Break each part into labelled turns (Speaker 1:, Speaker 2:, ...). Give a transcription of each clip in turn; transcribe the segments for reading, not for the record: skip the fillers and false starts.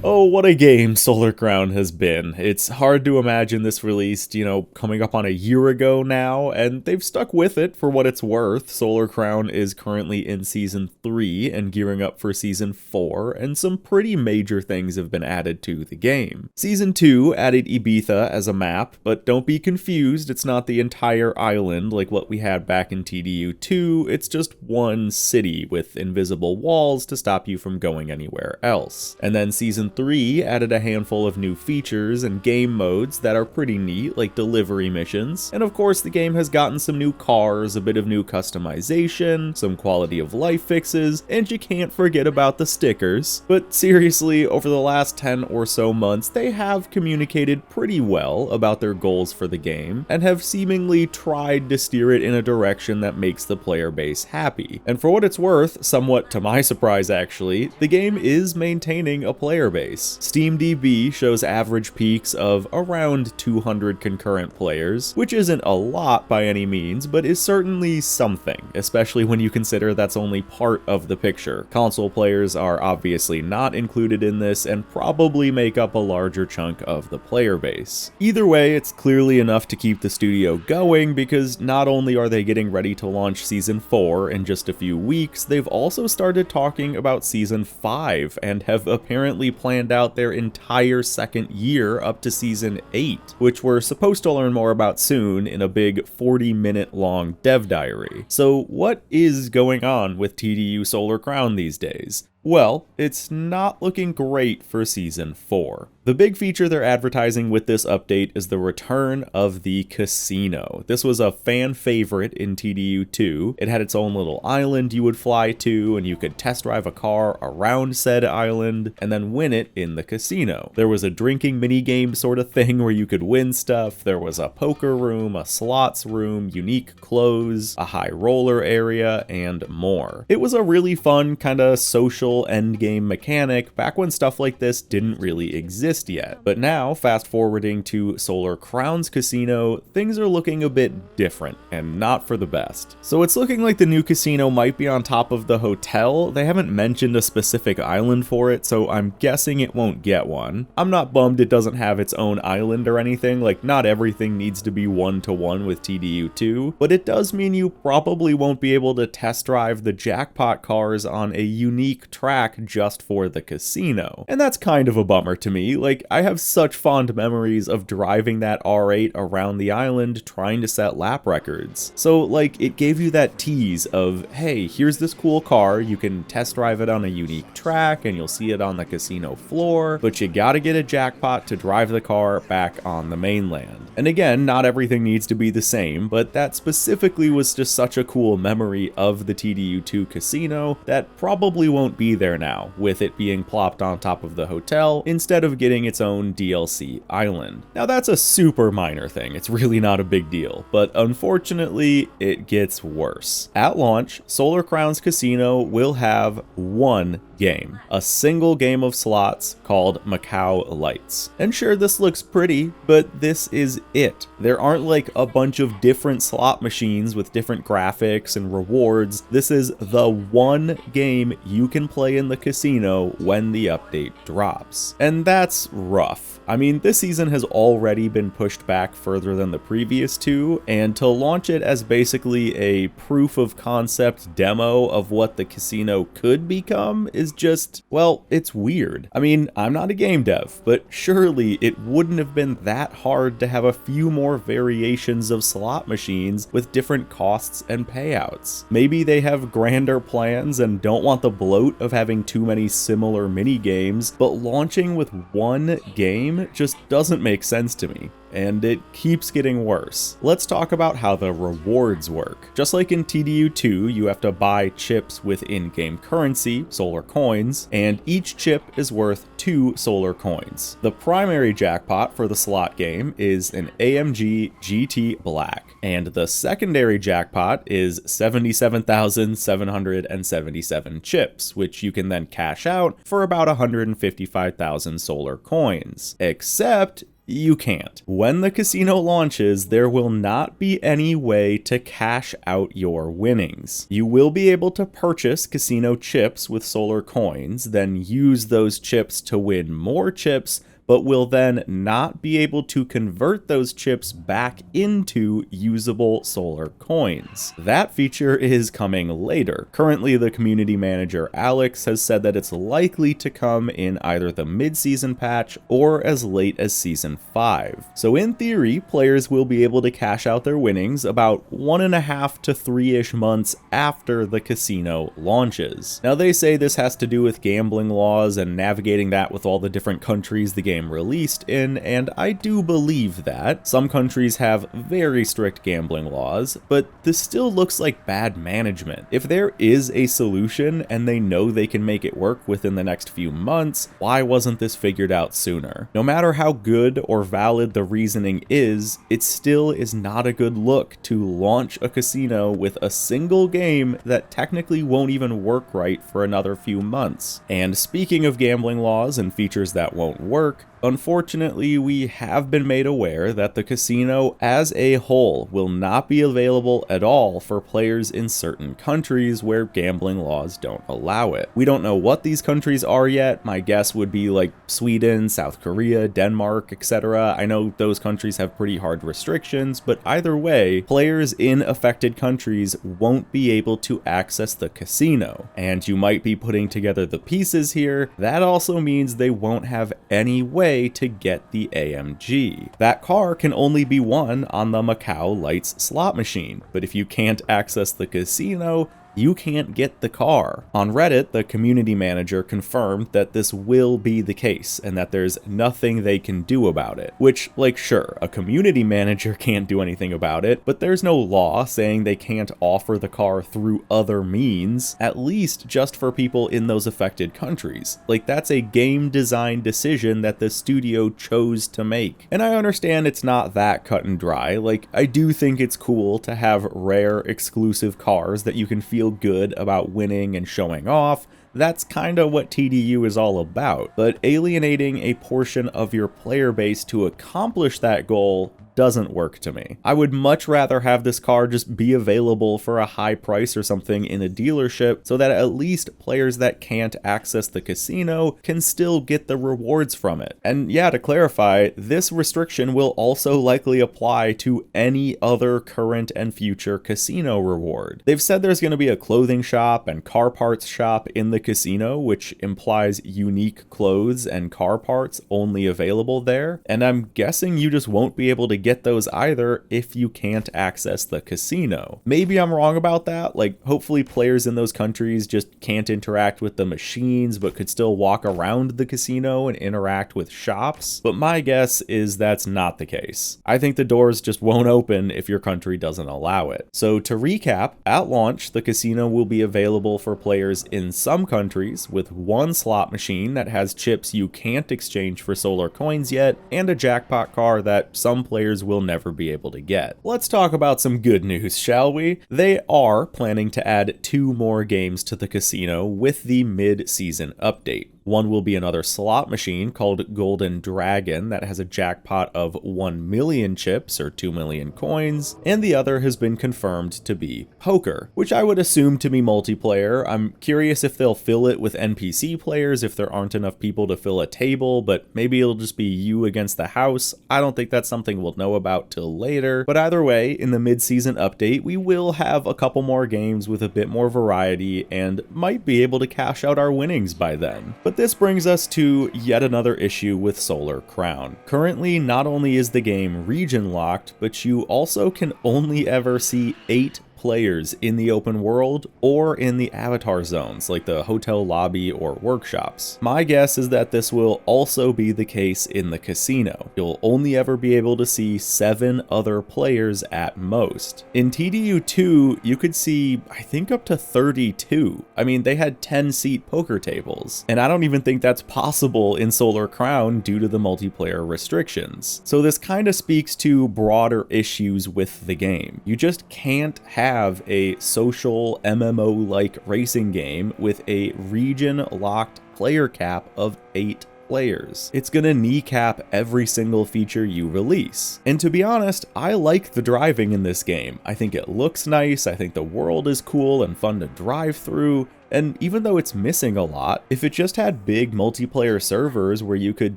Speaker 1: Oh, what a game Solar Crown has been. It's hard to imagine this released, coming up on a year ago now, and they've stuck with it for what it's worth. Solar Crown is currently in Season 3 and gearing up for Season 4, and some pretty major things have been added to the game. Season 2 added Ibiza as a map, but don't be confused, it's not the entire island like what we had back in TDU 2, it's just one city with invisible walls to stop you from going anywhere else. And then Season 3 added a handful of new features and game modes that are pretty neat, like delivery missions. And of course, the game has gotten some new cars, a bit of new customization, some quality of life fixes, and you can't forget about the stickers. But seriously, over the last 10 or so months, they have communicated pretty well about their goals for the game, and have seemingly tried to steer it in a direction that makes the player base happy. And for what it's worth, somewhat to my surprise actually, the game is maintaining a player base. SteamDB shows average peaks of around 200 concurrent players, which isn't a lot by any means, but is certainly something, especially when you consider that's only part of the picture. Console players are obviously not included in this and probably make up a larger chunk of the player base. Either way, it's clearly enough to keep the studio going, because not only are they getting ready to launch Season 4 in just a few weeks, they've also started talking about Season 5 and have apparently planned out their entire second year up to Season 8, which we're supposed to learn more about soon in a big 40-minute long dev diary. So what is going on with TDU Solar Crown these days? Well, it's not looking great for Season 4. The big feature they're advertising with this update is the return of the casino. This was a fan favorite in TDU 2. It had its own little island you would fly to, and you could test drive a car around said island, and then win it in the casino. There was a drinking minigame sort of thing where you could win stuff. There was a poker room, a slots room, unique clothes, a high roller area, and more. It was a really fun, kinda social endgame mechanic back when stuff like this didn't really exist yet. But now, fast forwarding to Solar Crown's casino, things are looking a bit different, and not for the best. So it's looking like the new casino might be on top of the hotel. They haven't mentioned a specific island for it, so I'm guessing it won't get one. I'm not bummed it doesn't have its own island or anything, like not everything needs to be one-to-one with TDU 2, but it does mean you probably won't be able to test drive the jackpot cars on a unique track just for the casino. And that's kind of a bummer to me. Like, I have such fond memories of driving that R8 around the island trying to set lap records. So like, it gave you that tease of, hey, here's this cool car, you can test drive it on a unique track and you'll see it on the casino floor, but you gotta get a jackpot to drive the car back on the mainland. And again, not everything needs to be the same, but that specifically was just such a cool memory of the TDU 2 casino that probably won't be there now, with it being plopped on top of the hotel instead of getting its own DLC island. Now that's a super minor thing, it's really not a big deal, but unfortunately it gets worse. At launch, Solar Crown's casino will have one game, a single game of slots called Macau Lights. And sure, this looks pretty, but this is it. There aren't like a bunch of different slot machines with different graphics and rewards. This is the one game you can play in the casino when the update drops. And that's rough. I mean, this season has already been pushed back further than the previous two, and to launch it as basically a proof of concept demo of what the casino could become is just, well, it's weird. I mean, I'm not a game dev, but surely it wouldn't have been that hard to have a few more variations of slot machines with different costs and payouts. Maybe they have grander plans and don't want the bloat of having too many similar mini games, but launching with one game just doesn't make sense to me. And it keeps getting worse. Let's talk about how the rewards work. Just like in TDU 2, you have to buy chips with in-game currency, solar coins, and each chip is worth 2 solar coins. The primary jackpot for the slot game is an AMG GT Black, and the secondary jackpot is 77,777 chips, which you can then cash out for about 155,000 solar coins. Except You can't. When the casino launches, there will not be any way to cash out your winnings. You will be able to purchase casino chips with solar coins, then use those chips to win more chips, but will then not be able to convert those chips back into usable solar coins. That feature is coming later. Currently, the community manager Alex has said that it's likely to come in either the mid-season patch or as late as Season 5. So in theory, players will be able to cash out their winnings about 1.5 to 3-ish months after the casino launches. Now they say this has to do with gambling laws and navigating that with all the different countries the game released in, and I do believe that. Some countries have very strict gambling laws, but this still looks like bad management. If there is a solution and they know they can make it work within the next few months, why wasn't this figured out sooner? No matter how good or valid the reasoning is, it still is not a good look to launch a casino with a single game that technically won't even work right for another few months. And speaking of gambling laws and features that won't work, unfortunately, we have been made aware that the casino as a whole will not be available at all for players in certain countries where gambling laws don't allow it. We don't know what these countries are yet. My guess would be like Sweden, South Korea, Denmark, etc. I know those countries have pretty hard restrictions, but either way, players in affected countries won't be able to access the casino. And you might be putting together the pieces here. That also means they won't have any way to get the AMG. That car can only be won on the Macau Lights slot machine, but if you can't access the casino, you can't get the car. On Reddit, the community manager confirmed that this will be the case and that there's nothing they can do about it. Which, like, sure, a community manager can't do anything about it, but there's no law saying they can't offer the car through other means, at least just for people in those affected countries. Like, that's a game design decision that the studio chose to make. And I understand it's not that cut and dry. Like, I do think it's cool to have rare exclusive cars that you can feel good about winning and showing off. That's kinda what TDU is all about. But alienating a portion of your player base to accomplish that goal doesn't work to me. I would much rather have this car just be available for a high price or something in a dealership so that at least players that can't access the casino can still get the rewards from it. And yeah, to clarify, this restriction will also likely apply to any other current and future casino reward. They've said there's going to be a clothing shop and car parts shop in the casino, which implies unique clothes and car parts only available there, and I'm guessing you just won't be able to get those either if you can't access the casino. Maybe I'm wrong about that, like hopefully players in those countries just can't interact with the machines but could still walk around the casino and interact with shops, but my guess is that's not the case. I think the doors just won't open if your country doesn't allow it. So to recap, at launch, the casino will be available for players in some countries with one slot machine that has chips you can't exchange for solar coins yet, and a jackpot car that some players will never be able to get. Let's talk about some good news, shall we? They are planning to add 2 more games to the casino with the mid-season update. One will be another slot machine called Golden Dragon that has a jackpot of 1 million chips or 2 million coins, and the other has been confirmed to be poker, which I would assume to be multiplayer. I'm curious if they'll fill it with NPC players if there aren't enough people to fill a table, but maybe it'll just be you against the house. I don't think that's something we'll know about till later, but either way, in the mid-season update, we will have a couple more games with a bit more variety and might be able to cash out our winnings by then. But this brings us to yet another issue with Solar Crown. Currently, not only is the game region locked, but you also can only ever see 8 players in the open world or in the avatar zones like the hotel lobby or workshops. My guess is that this will also be the case in the casino. You'll only ever be able to see 7 other players at most. In TDU 2, you could see, I think, up to 32. I mean, they had 10-seat poker tables, and I don't even think that's possible in Solar Crown due to the multiplayer restrictions. So this kind of speaks to broader issues with the game. You just can't have a social MMO-like racing game with a region-locked player cap of 8 players. It's gonna kneecap every single feature you release. And to be honest, I like the driving in this game. I think it looks nice, I think the world is cool and fun to drive through, and even though it's missing a lot, if it just had big multiplayer servers where you could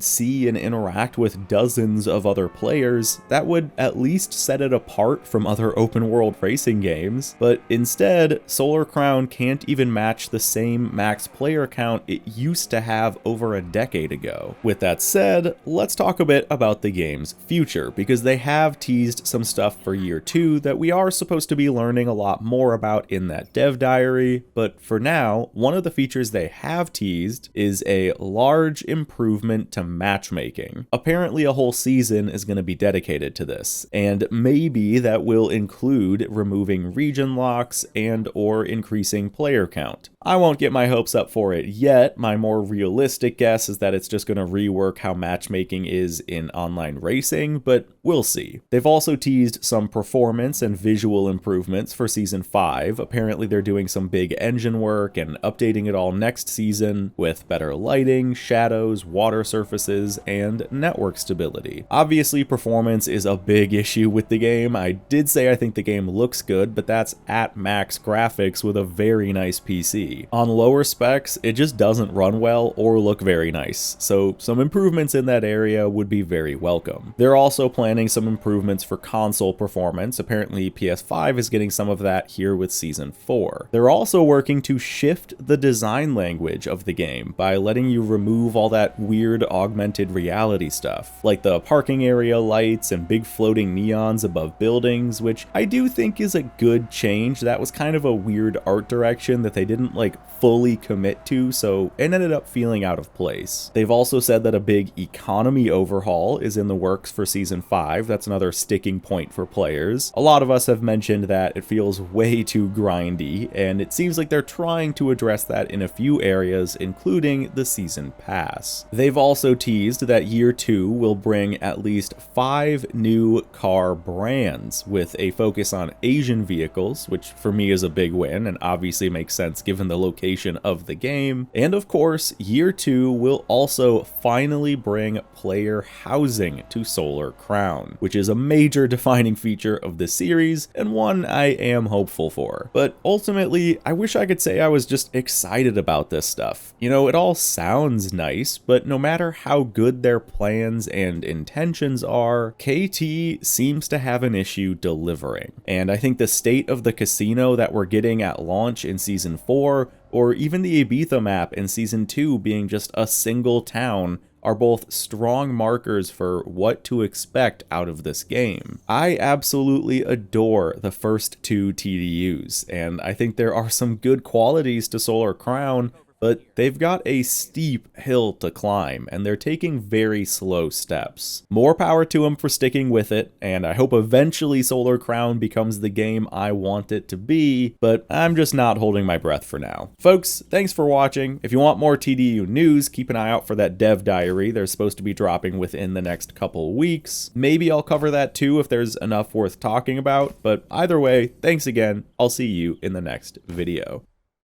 Speaker 1: see and interact with dozens of other players, that would at least set it apart from other open world racing games. But instead, Solar Crown can't even match the same max player count it used to have over a decade ago. With that said, let's talk a bit about the game's future, because they have teased some stuff for year 2 that we are supposed to be learning a lot more about in that dev diary, but for now, one of the features they have teased is a large improvement to matchmaking. Apparently a whole season is going to be dedicated to this, and maybe that will include removing region locks and or increasing player count. I won't get my hopes up for it yet. My more realistic guess is that it's just going to rework how matchmaking is in online racing, but we'll see. They've also teased some performance and visual improvements for Season 5. Apparently they're doing some big engine work and updating it all next season with better lighting, shadows, water surfaces, and network stability. Obviously, performance is a big issue with the game. I did say I think the game looks good, but that's at max graphics with a very nice PC. On lower specs, it just doesn't run well or look very nice, so some improvements in that area would be very welcome. They're also planning some improvements for console performance. Apparently, PS5 is getting some of that here with Season 4. They're also working to shift the design language of the game by letting you remove all that weird augmented reality stuff, like the parking area lights and big floating neons above buildings, which I do think is a good change. That was kind of a weird art direction that they didn't fully commit to, so it ended up feeling out of place. They've also said that a big economy overhaul is in the works for Season 5. That's another sticking point for players. A lot of us have mentioned that it feels way too grindy, and it seems like they're trying to address that in a few areas, including the Season Pass. They've also teased that Year 2 will bring at least 5 new car brands, with a focus on Asian vehicles, which for me is a big win and obviously makes sense given the location of the game. And of course, Year 2 will also finally bring player housing to Solar Crown, which is a major defining feature of the series and one I am hopeful for. But ultimately, I wish I could say I was just excited about this stuff. You know, it all sounds nice, but no matter how good their plans and intentions are, KT seems to have an issue delivering. And I think the state of the casino that we're getting at launch in Season 4, or even the Ibiza map in Season 2 being just a single town, are both strong markers for what to expect out of this game. I absolutely adore the first 2 TDUs, and I think there are some good qualities to Solar Crown, but they've got a steep hill to climb, and they're taking very slow steps. More power to them for sticking with it, and I hope eventually Solar Crown becomes the game I want it to be, but I'm just not holding my breath for now. Folks, thanks for watching. If you want more TDU news, keep an eye out for that dev diary. They're supposed to be dropping within the next couple weeks. Maybe I'll cover that too if there's enough worth talking about, but either way, thanks again. I'll see you in the next video.